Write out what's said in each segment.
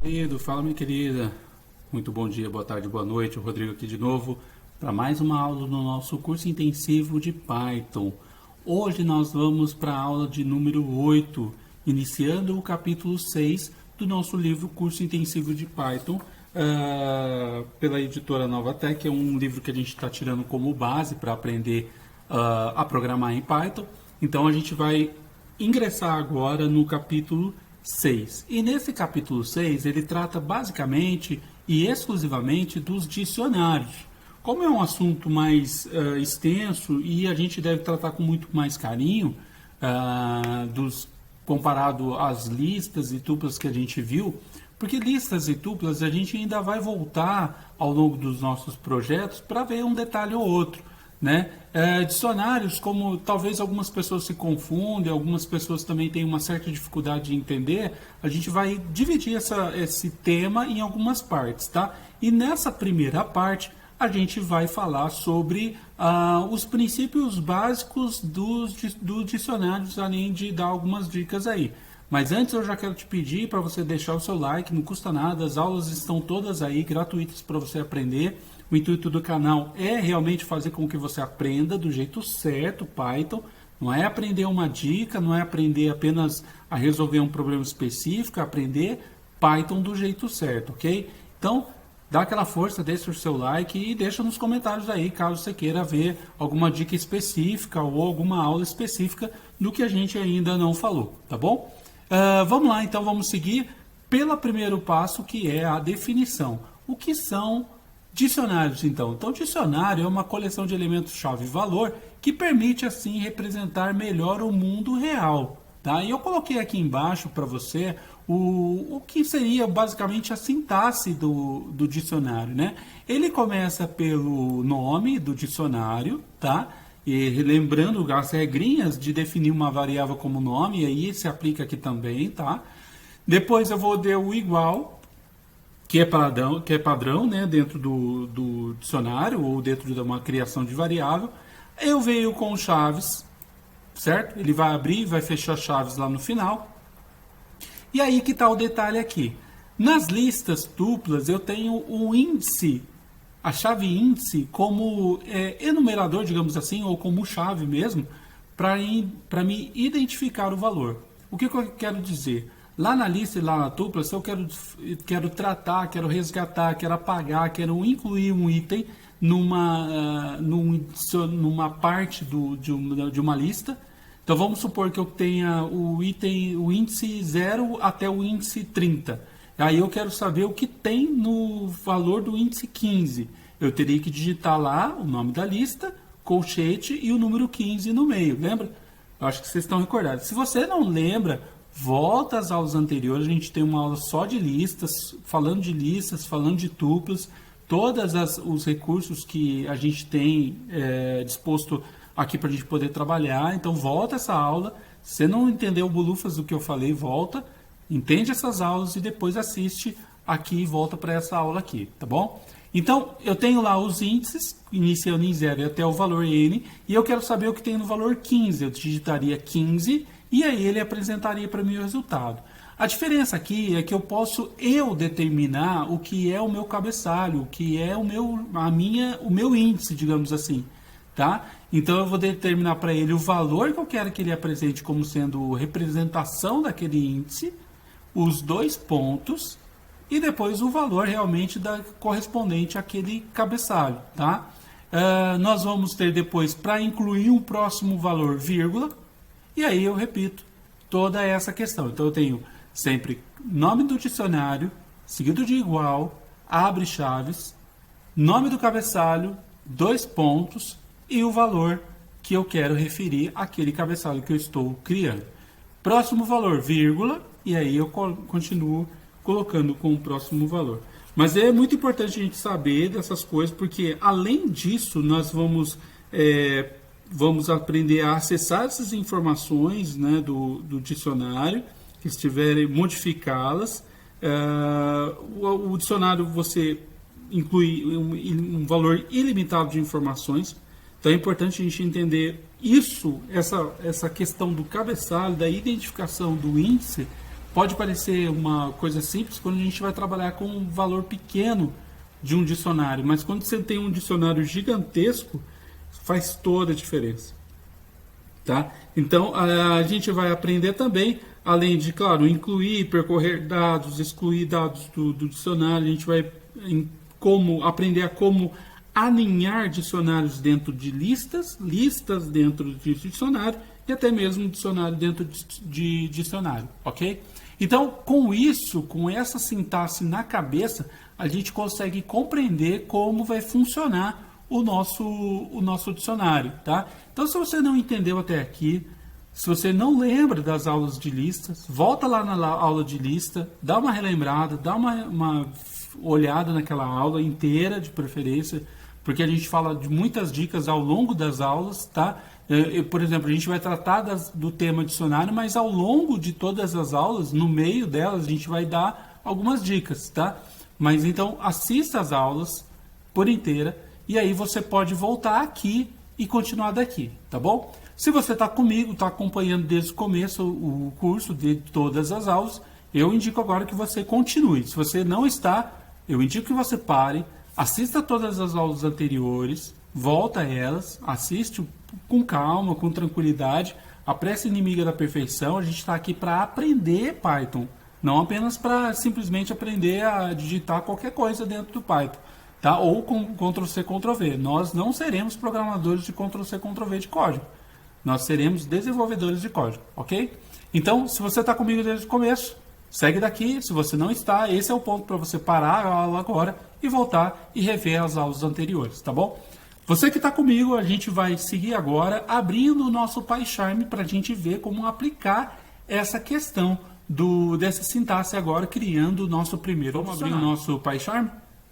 Querido, fala minha querida, muito bom dia, boa tarde, boa noite, o Rodrigo aqui de novo para mais uma aula no nosso curso intensivo de Python. Hoje nós vamos para a aula de número 8, iniciando o capítulo 6 do nosso livro Curso Intensivo de Python, pela editora Novatec. É um livro que a gente está tirando como base para aprender a programar em Python. Então a gente vai ingressar agora no capítulo 6. E nesse capítulo 6 ele trata basicamente e exclusivamente dos dicionários. Como é um assunto mais extenso e a gente deve tratar com muito mais carinho, comparado às listas e tuplas que a gente viu, porque listas e tuplas a gente ainda vai voltar ao longo dos nossos projetos para ver um detalhe ou outro, né? Dicionários, como talvez algumas pessoas se confundem, algumas pessoas também têm uma certa dificuldade de entender, a gente vai dividir esse tema em algumas partes, tá? E nessa primeira parte a gente vai falar sobre os princípios básicos dos dicionários, além de dar algumas dicas aí. Mas antes eu já quero te pedir para você deixar o seu like, não custa nada, as aulas estão todas aí gratuitas para você aprender. O intuito do canal é realmente fazer com que você aprenda do jeito certo Python. Não é aprender uma dica, não é aprender apenas a resolver um problema específico, é aprender Python do jeito certo, ok? Então, dá aquela força, deixa o seu like e deixa nos comentários aí, caso você queira ver alguma dica específica ou alguma aula específica do que a gente ainda não falou, tá bom? Vamos lá, então, vamos seguir pelo primeiro passo, que é a definição. O que são dicionários, então? Então, dicionário é uma coleção de elementos chave e valor que permite, assim, representar melhor o mundo real, tá? E eu coloquei aqui embaixo para você o que seria basicamente a sintaxe do dicionário, né? Ele começa pelo nome do dicionário, tá? E lembrando as regrinhas de definir uma variável como nome, e aí se aplica aqui também, tá? Depois eu vou dar o igual, que é padrão, né, dentro do dicionário ou dentro de uma criação de variável. Eu venho com chaves, certo? Ele vai abrir e vai fechar chaves lá no final. E aí que está o detalhe aqui. Nas listas duplas eu tenho o índice, a chave índice como enumerador, digamos assim, ou como chave mesmo, para me identificar o valor. O que eu quero dizer? Lá na lista e lá na tupla, se eu quero tratar, quero resgatar, quero apagar, quero incluir um item numa parte de uma lista. Então vamos supor que eu tenha o índice 0 até o índice 30. Aí eu quero saber o que tem no valor do índice 15. Eu teria que digitar lá o nome da lista, colchete e o número 15 no meio, lembra? Eu acho que vocês estão recordados. Se você não lembra, volta às aulas anteriores, a gente tem uma aula só de listas, falando de tuplas, todos os recursos que a gente tem disposto aqui para a gente poder trabalhar. Então volta essa aula, se você não entendeu o bolufas do que eu falei, volta, entende essas aulas e depois assiste aqui e volta para essa aula aqui, tá bom? Então eu tenho lá os índices, iniciando em 0 até o valor n, e eu quero saber o que tem no valor 15, eu digitaria 15 e aí ele apresentaria para mim o resultado. A diferença aqui é que eu posso determinar o que é o meu cabeçalho, o que é o meu índice, digamos assim, tá? Então eu vou determinar para ele o valor que eu quero que ele apresente como sendo representação daquele índice, os dois pontos e depois o valor realmente correspondente àquele cabeçalho, tá? Nós vamos ter depois, para incluir um próximo valor, vírgula, e aí eu repito toda essa questão. Então eu tenho sempre nome do dicionário, seguido de igual, abre chaves, nome do cabeçalho, dois pontos e o valor que eu quero referir àquele cabeçalho que eu estou criando. Próximo valor, vírgula, e aí eu continuo colocando com o próximo valor. Mas é muito importante a gente saber dessas coisas, porque além disso nós vamos aprender a acessar essas informações, né, do dicionário, que estiverem, modificá-las. O dicionário você inclui um valor ilimitado de informações. Então é importante a gente entender essa questão do cabeçalho, da identificação do índice, pode parecer uma coisa simples quando a gente vai trabalhar com um valor pequeno de um dicionário, mas quando você tem um dicionário gigantesco, faz toda a diferença. Tá? Então, a gente vai aprender também, além de, claro, incluir, percorrer dados, excluir dados do dicionário, a gente vai aprender a como alinhar dicionários dentro de listas, listas dentro de dicionário e até mesmo dicionário dentro de dicionário, ok? Então, com isso, com essa sintaxe na cabeça, a gente consegue compreender como vai funcionar o nosso dicionário, tá? Então, se você não entendeu até aqui, se você não lembra das aulas de listas, volta lá na aula de lista, dá uma relembrada, dá uma olhada naquela aula inteira, de preferência, porque a gente fala de muitas dicas ao longo das aulas, tá? Por exemplo, a gente vai tratar do tema dicionário, mas ao longo de todas as aulas, no meio delas, a gente vai dar algumas dicas, tá? Mas então, assista as aulas por inteira, e aí você pode voltar aqui e continuar daqui, tá bom? Se você está comigo, está acompanhando desde o começo o curso de todas as aulas, eu indico agora que você continue. Se você não está, eu indico que você pare, assista todas as aulas anteriores, volta a elas, assiste com calma, com tranquilidade. A pressa inimiga da perfeição, a gente está aqui para aprender Python, não apenas para simplesmente aprender a digitar qualquer coisa dentro do Python. Tá? Ou com Ctrl+C, Ctrl+V. Nós não seremos programadores de Ctrl+C, Ctrl+V de código. Nós seremos desenvolvedores de código, ok? Então, se você está comigo desde o começo, segue daqui. Se você não está, esse é o ponto para você parar a aula agora e voltar e rever as aulas anteriores, tá bom? Você que está comigo, a gente vai seguir agora abrindo o nosso PyCharm para a gente ver como aplicar essa questão dessa sintaxe agora, criando o nosso primeiro. Vamos abrir o nosso PyCharm?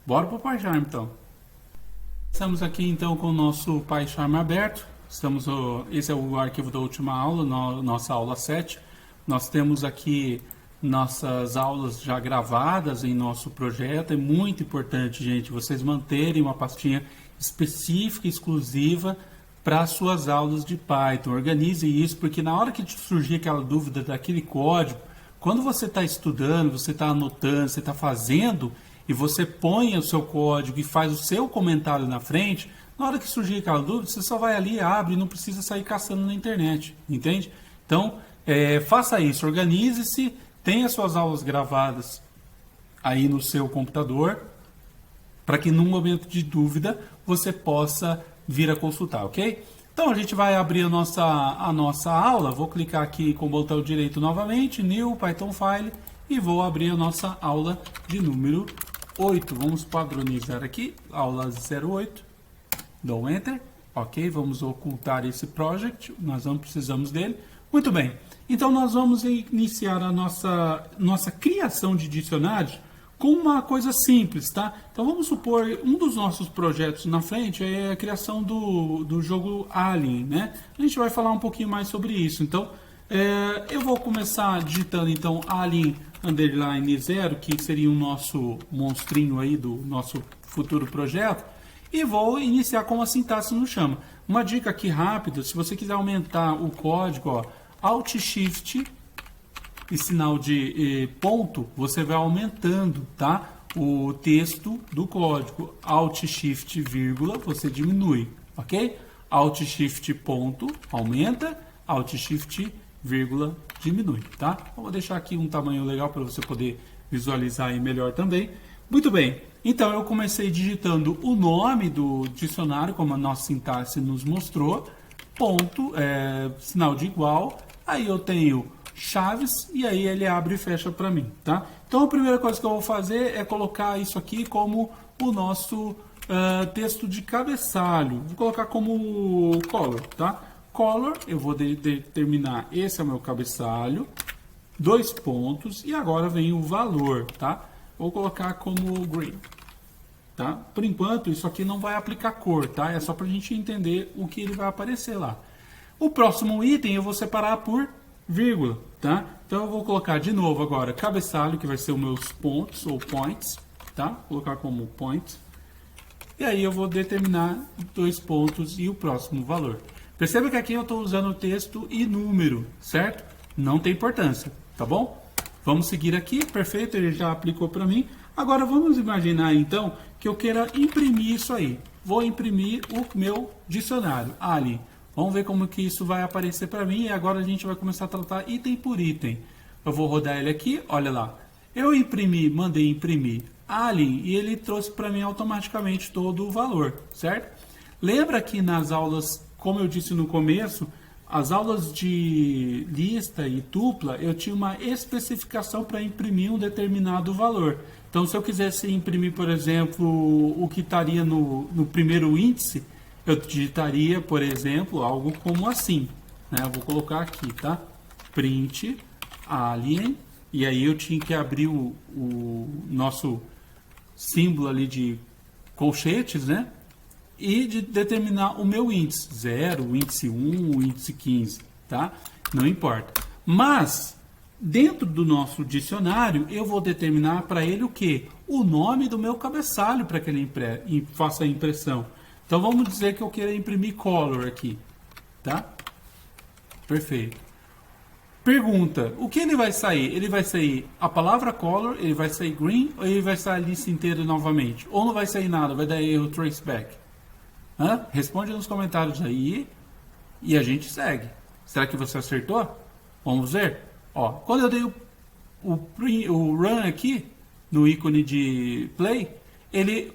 Bora para o PyCharm então. Estamos aqui então com o nosso PyCharm aberto. Esse é o arquivo da última aula, nossa aula 7. Nós temos aqui nossas aulas já gravadas em nosso projeto. É muito importante, gente, vocês manterem uma pastinha específica, exclusiva para as suas aulas de Python. Organize isso, porque na hora que surgir aquela dúvida daquele código, quando você está estudando, você está anotando, você está fazendo, e você põe o seu código e faz o seu comentário na frente, na hora que surgir aquela dúvida, você só vai ali, abre e não precisa sair caçando na internet, entende? Então, faça isso, organize-se, tenha suas aulas gravadas aí no seu computador, para que num momento de dúvida você possa vir a consultar, ok? Então, a gente vai abrir a nossa aula, vou clicar aqui com o botão direito novamente, New Python File, e vou abrir a nossa aula de número 8. Vamos padronizar aqui, aula 08. Dou Enter. Ok, vamos ocultar esse project. Nós não precisamos dele. Muito bem. Então, nós vamos iniciar a nossa criação de dicionários com uma coisa simples, tá? Então, vamos supor, um dos nossos projetos na frente é a criação do jogo Alien, né? A gente vai falar um pouquinho mais sobre isso. Então, eu vou começar digitando, então, Alien _0, que seria o nosso monstrinho aí do nosso futuro projeto, e vou iniciar com a sintaxe no chama. Uma dica aqui rápida, se você quiser aumentar o código, ó, Alt Shift e sinal de ponto, você vai aumentando, tá? O texto do código. Alt Shift vírgula, você diminui, ok? Alt Shift ponto, aumenta, Alt Shift vírgula, diminui, tá? Vou deixar aqui um tamanho legal para você poder visualizar aí melhor também. Muito bem, então eu comecei digitando o nome do dicionário, como a nossa sintaxe nos mostrou, ponto, sinal de igual, aí eu tenho chaves e aí ele abre e fecha para mim, tá? Então a primeira coisa que eu vou fazer é colocar isso aqui como o nosso texto de cabeçalho. Vou colocar como color, tá? Color, eu vou determinar, esse é o meu cabeçalho, 2 pontos, e agora vem o valor, tá? Vou colocar como green, tá? Por enquanto, isso aqui não vai aplicar cor, tá? É só para a gente entender o que ele vai aparecer lá. O próximo item eu vou separar por vírgula, tá? Então eu vou colocar de novo agora cabeçalho, que vai ser os meus pontos, ou points, tá? Vou colocar como point. E aí eu vou determinar 2 pontos e o próximo valor. Perceba que aqui eu estou usando texto e número, certo? Não tem importância, tá bom? Vamos seguir aqui, perfeito, ele já aplicou para mim. Agora vamos imaginar então que eu queira imprimir isso aí. Vou imprimir o meu dicionário, ali. Vamos ver como que isso vai aparecer para mim e agora a gente vai começar a tratar item por item. Eu vou rodar ele aqui, olha lá. Eu imprimi, mandei imprimir Alien e ele trouxe para mim automaticamente todo o valor, certo? Lembra que nas aulas, como eu disse no começo, as aulas de lista e tupla, eu tinha uma especificação para imprimir um determinado valor. Então, se eu quisesse imprimir, por exemplo, o que estaria no primeiro índice, eu digitaria, por exemplo, algo como assim. Né? Eu vou colocar aqui, tá? Print alien. E aí eu tinha que abrir o nosso símbolo ali de colchetes, né? E de determinar o meu índice, 0, o índice 1, o índice 15, tá? Não importa. Mas, dentro do nosso dicionário, eu vou determinar para ele o quê? O nome do meu cabeçalho para que ele faça a impressão. Então, vamos dizer que eu queira imprimir color aqui, tá? Perfeito. Pergunta, o que ele vai sair? Ele vai sair a palavra color, ele vai sair green, ou ele vai sair a lista inteira novamente? Ou não vai sair nada, vai dar erro traceback? Responde nos comentários aí e a gente segue. Será que você acertou? Vamos ver. Ó, quando eu dei o run aqui, no ícone de play, ele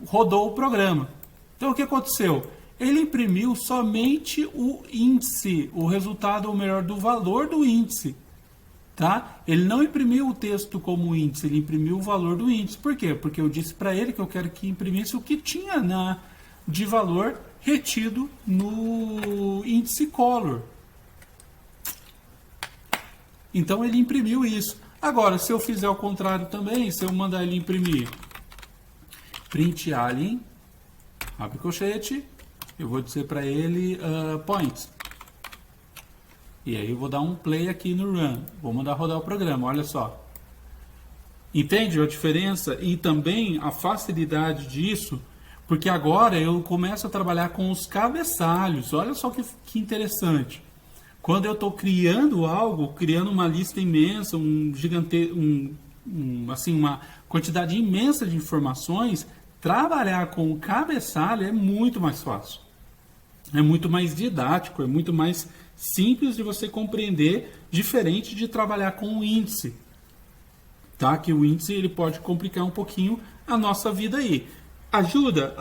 rodou o programa. Então o que aconteceu? Ele imprimiu somente o índice, o resultado, ou melhor, do valor do índice. Tá? Ele não imprimiu o texto como índice, ele imprimiu o valor do índice. Por quê? Porque eu disse para ele que eu quero que imprimisse o que tinha de valor retido no índice color. Então ele imprimiu isso. Agora, se eu fizer o contrário também, se eu mandar ele imprimir print alien, abre colchete, eu vou dizer para ele points. E aí eu vou dar um play aqui no run. Vou mandar rodar o programa, olha só. Entende a diferença e também a facilidade disso? Porque agora eu começo a trabalhar com os cabeçalhos. Olha só que interessante. Quando eu estou criando algo, criando uma lista imensa, assim, uma quantidade imensa de informações, trabalhar com o cabeçalho é muito mais fácil. É muito mais didático, é muito mais simples de você compreender, diferente de trabalhar com o índice. Tá? Que o índice ele pode complicar um pouquinho a nossa vida aí. Ajuda,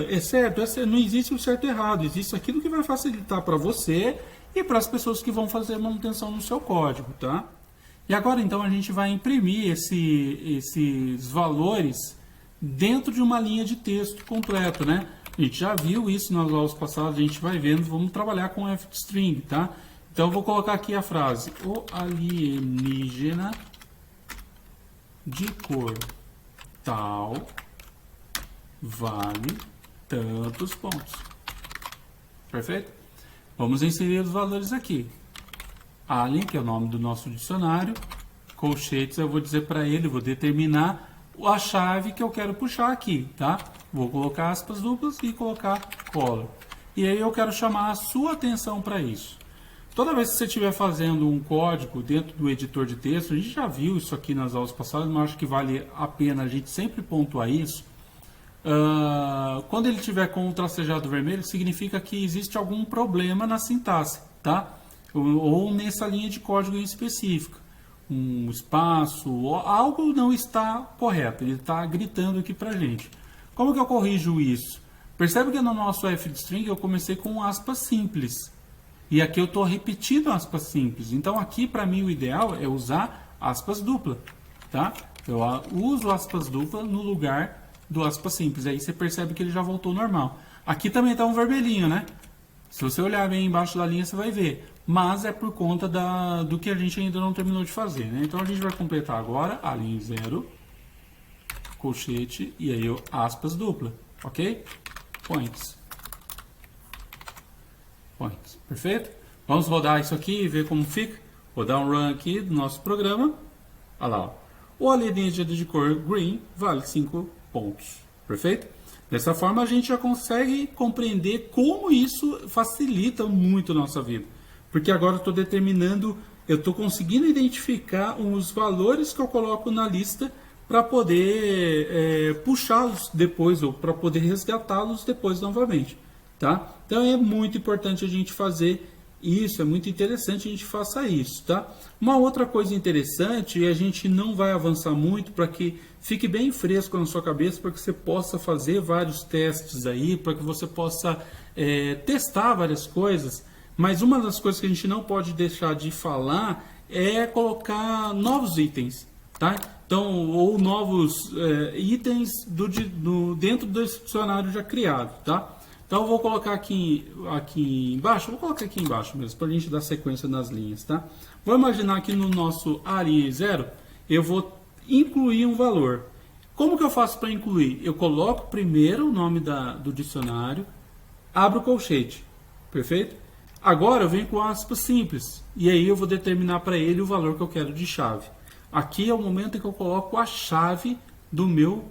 é certo, não existe o certo e errado, existe aquilo que vai facilitar para você e para as pessoas que vão fazer manutenção no seu código, tá? E agora então a gente vai imprimir esses valores dentro de uma linha de texto completo, né? A gente já viu isso nas aulas passadas, a gente vai vendo, vamos trabalhar com f-string, tá? Então eu vou colocar aqui a frase, o alienígena de cor tal vale tantos pontos. Perfeito? Vamos inserir os valores aqui. Alien, que é o nome do nosso dicionário. Colchetes, eu vou dizer para ele, vou determinar a chave que eu quero puxar aqui, tá? Vou colocar aspas duplas e colocar color. E aí eu quero chamar a sua atenção para isso. Toda vez que você estiver fazendo um código dentro do editor de texto, a gente já viu isso aqui nas aulas passadas, mas acho que vale a pena a gente sempre pontuar isso. Quando ele tiver com o tracejado vermelho, significa que existe algum problema na sintaxe, tá? Ou nessa linha de código em específico. Um espaço, ou algo não está correto, ele está gritando aqui pra gente. Como que eu corrijo isso? Percebe que no nosso f-string eu comecei com aspas simples. E aqui eu estou repetindo aspas simples. Então aqui para mim o ideal é usar aspas dupla, tá? Eu uso aspas dupla no lugar do aspas simples. Aí você percebe que ele já voltou normal. Aqui também está um vermelhinho, né? Se você olhar bem embaixo da linha você vai ver. Mas é por conta do que a gente ainda não terminou de fazer, né? Então a gente vai completar agora a linha 0, colchete e aí aspas dupla, ok? Points. Points. Perfeito? Vamos rodar isso aqui e ver como fica. Vou dar um run aqui do nosso programa. Olha lá. Ó. O alienígena de cor green vale 5 pontos. Perfeito? Dessa forma a gente já consegue compreender como isso facilita muito a nossa vida. Porque agora eu estou determinando eu estou conseguindo identificar os valores que eu coloco na lista para poder puxá-los depois, ou para poder resgatá-los depois novamente, tá? Então é muito importante a gente fazer isso, é muito interessante a gente faça isso, tá? Uma outra coisa interessante, e a gente não vai avançar muito para que fique bem fresco na sua cabeça, para que você possa fazer vários testes aí, para que você possa testar várias coisas, mas uma das coisas que a gente não pode deixar de falar é colocar novos itens, tá? Então, ou novos itens dentro desse dicionário já criado, tá? Então eu vou colocar aqui embaixo, vou colocar aqui embaixo mesmo, para a gente dar sequência nas linhas, tá? Vou imaginar que no nosso ARI 0, eu vou incluir um valor. Como que eu faço para incluir? Eu coloco primeiro o nome do dicionário, abro o colchete, perfeito? Agora eu venho com aspas simples, e aí eu vou determinar para ele o valor que eu quero de chave. Aqui é o momento em que eu coloco a chave do meu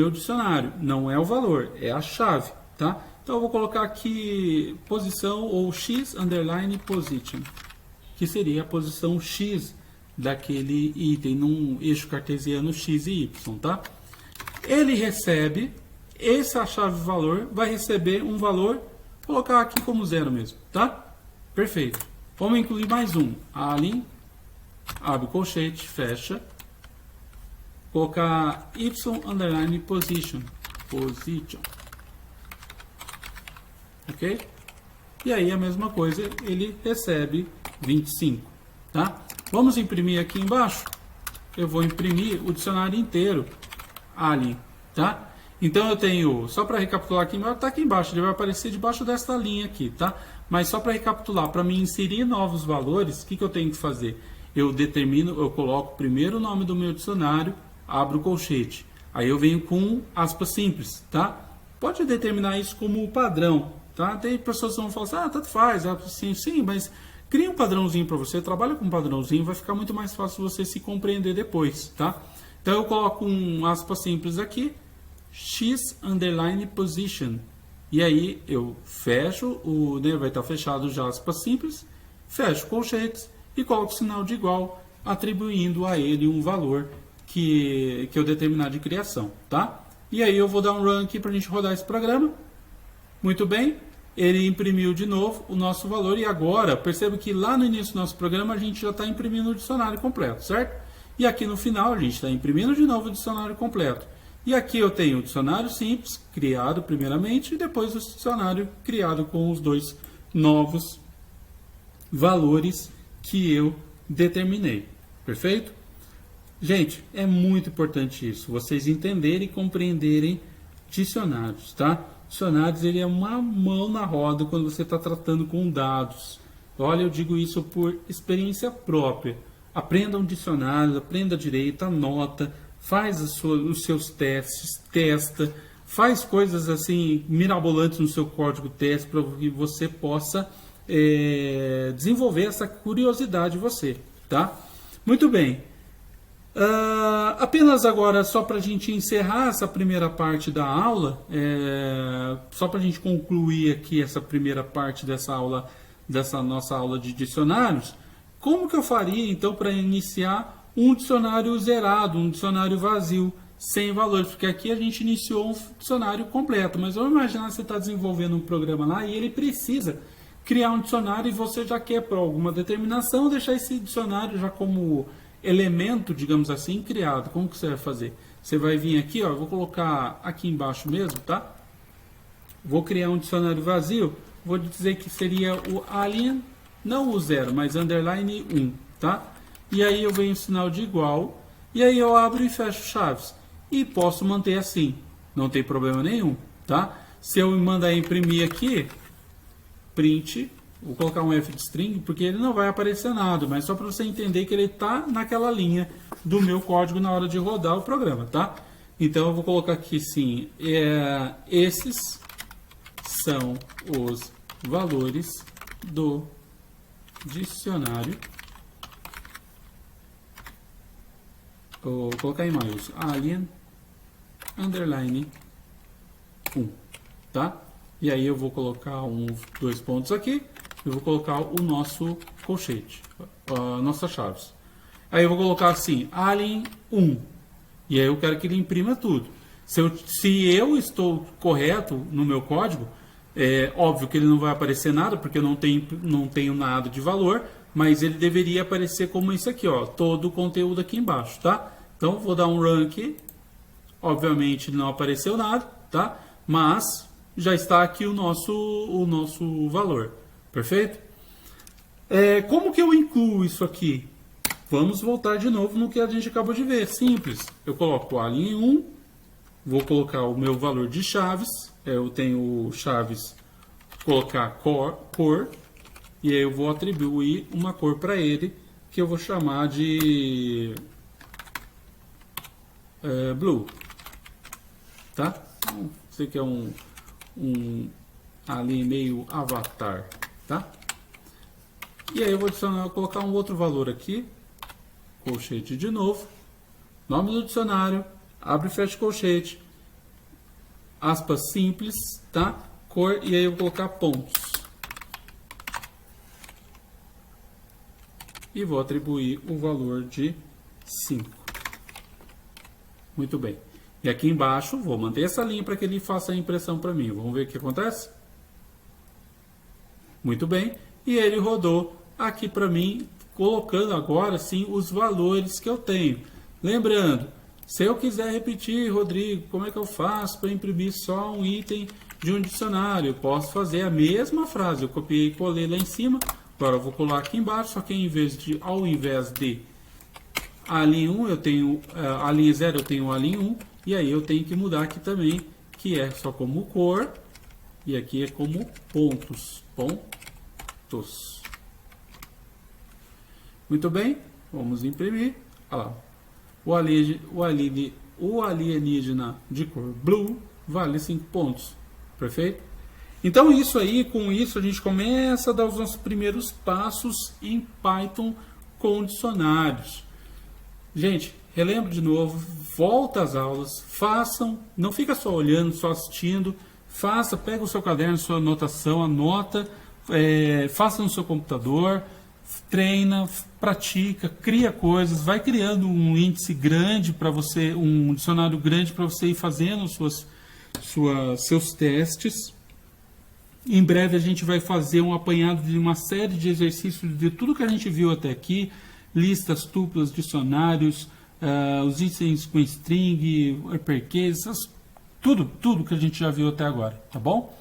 dicionário, não é o valor, é a chave. Tá? Então eu vou colocar aqui posição ou x underline position, que seria a posição x daquele item num eixo cartesiano x e y, tá? Ele recebe, essa chave valor vai receber um valor, vou colocar aqui como 0 mesmo, tá? Perfeito. Vamos incluir mais um, alien, abre colchete, fecha, colocar y underline position, ok? E aí a mesma coisa, ele recebe 25, tá? Vamos imprimir aqui embaixo. Eu vou imprimir o dicionário inteiro ali, tá? Então eu tenho, só para recapitular aqui embaixo, tá aqui embaixo, ele vai aparecer debaixo desta linha aqui, tá? Mas só para recapitular, para me inserir novos valores, o que eu tenho que fazer? Eu coloco primeiro o nome do meu dicionário, abro o colchete. Aí eu venho com aspas simples, tá? Pode determinar isso como padrão, tá? Tem pessoas que vão falar assim, tanto faz, sim, mas cria um padrãozinho para você, trabalha com um padrãozinho, vai ficar muito mais fácil você se compreender depois, tá? Então eu coloco um aspas simples aqui, x underline position, e aí eu fecho, vai estar fechado já aspas simples, fecho colchetes e coloco o sinal de igual, atribuindo a ele um valor que eu determinar de criação, tá? E aí eu vou dar um run aqui para a gente rodar esse programa. Muito bem, ele imprimiu de novo o nosso valor e agora, perceba que lá no início do nosso programa a gente já está imprimindo o dicionário completo, certo? E aqui no final a gente está imprimindo de novo o dicionário completo. E aqui eu tenho o dicionário simples, criado primeiramente, e depois o dicionário criado com os dois novos valores que eu determinei, perfeito? Gente, é muito importante isso, vocês entenderem e compreenderem dicionários, tá? Dicionários, ele é uma mão na roda quando você está tratando com dados. Olha, eu digo isso por experiência própria. Aprenda um dicionário, aprenda direito, anota, faz os seus testes, testa, faz coisas assim mirabolantes no seu código teste para que você possa desenvolver essa curiosidade em você, tá? Muito bem. Apenas agora, só para a gente encerrar essa primeira parte da aula, só para a gente concluir aqui essa primeira parte dessa aula, dessa nossa aula de dicionários, como que eu faria então para iniciar um dicionário zerado, um dicionário vazio, sem valores? Porque aqui a gente iniciou um dicionário completo, mas vamos imaginar que você está desenvolvendo um programa lá e ele precisa criar um dicionário e você já quer, por alguma determinação, deixar esse dicionário já como elemento, digamos assim, criado. Como que você vai fazer? Você vai vir aqui, ó, eu vou colocar aqui embaixo mesmo, tá? Vou criar um dicionário vazio, vou dizer que seria o alien, não o 0, mas underline 1, tá? E aí eu venho o sinal de igual, e aí eu abro e fecho chaves. E posso manter assim, não tem problema nenhum, tá? Se eu mandar imprimir aqui, print, vou colocar um F de string, porque ele não vai aparecer nada, mas só para você entender que ele está naquela linha do meu código na hora de rodar o programa, tá? Então eu vou colocar aqui sim, esses são os valores do dicionário. Vou colocar em maiúsculo, alien underline 1, tá? E aí eu vou colocar dois pontos aqui, eu vou colocar o nosso colchete. nossas chaves. Aí eu vou colocar assim, alien 1. E aí eu quero que ele imprima tudo. Se eu estou correto no meu código, é óbvio que ele não vai aparecer nada, porque eu não tenho nada de valor, mas ele deveria aparecer como isso aqui, ó, todo o conteúdo aqui embaixo, tá? Então vou dar um run aqui. Obviamente não apareceu nada, tá? Mas já está aqui o nosso valor. Perfeito? Como que eu incluo isso aqui? Vamos voltar de novo no que a gente acabou de ver. Simples. Eu coloco o alien 1, vou colocar o meu valor de chaves. Eu tenho chaves, colocar cor, e aí eu vou atribuir uma cor para ele, que eu vou chamar de blue. Tá? Isso aqui é um alien meio avatar, tá? E aí eu vou colocar um outro valor aqui, colchete de novo, nome do dicionário, abre e fecha colchete, aspas simples, tá? Cor, e aí eu vou colocar pontos. E vou atribuir o valor de 5. Muito bem. E aqui embaixo, vou manter essa linha para que ele faça a impressão para mim. Vamos ver o que acontece? Muito bem. E ele rodou aqui para mim, colocando agora sim os valores que eu tenho. Lembrando, se eu quiser repetir, Rodrigo, como é que eu faço para imprimir só um item de um dicionário? Eu posso fazer a mesma frase. Eu copiei e colei lá em cima. Agora eu vou colar aqui embaixo, só que ao invés de alien 1, eu tenho alien 0, eu tenho alien 1. E aí eu tenho que mudar aqui também, que é só como cor, e aqui é como pontos. Pontos. Muito bem, vamos imprimir. Olha lá. O alienígena de cor blue vale 5 pontos. Perfeito? Então com isso a gente começa a dar os nossos primeiros passos em Python com dicionários. Gente, relembro de novo, volta às aulas, façam, não fica só olhando, só assistindo, pega o seu caderno, sua anotação, anota, faça no seu computador, treina, pratica, cria coisas, vai criando um índice grande para você, um dicionário grande para você ir fazendo seus testes. Em breve a gente vai fazer um apanhado de uma série de exercícios de tudo que a gente viu até aqui, listas, tuplas, dicionários, os itens com string, uppercase, tudo que a gente já viu até agora, tá bom?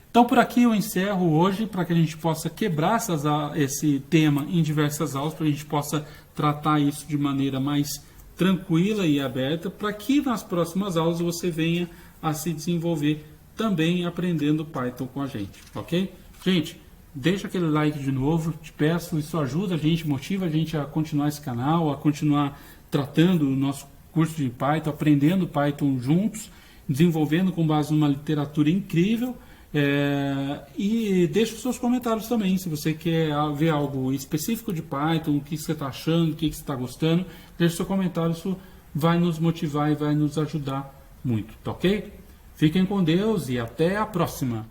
Então por aqui eu encerro hoje, para que a gente possa quebrar esse tema em diversas aulas, para que a gente possa tratar isso de maneira mais tranquila e aberta, para que nas próximas aulas você venha a se desenvolver também aprendendo Python com a gente, ok? Gente, deixa aquele like de novo, te peço, isso ajuda a gente, motiva a gente a continuar esse canal, a continuar tratando o nosso curso de Python, aprendendo Python juntos, desenvolvendo com base numa literatura incrível. E deixa os seus comentários também, se você quer ver algo específico de Python, o que você está achando, o que você está gostando, deixa seu comentário, isso vai nos motivar e vai nos ajudar muito, tá ok? Fiquem com Deus e até a próxima!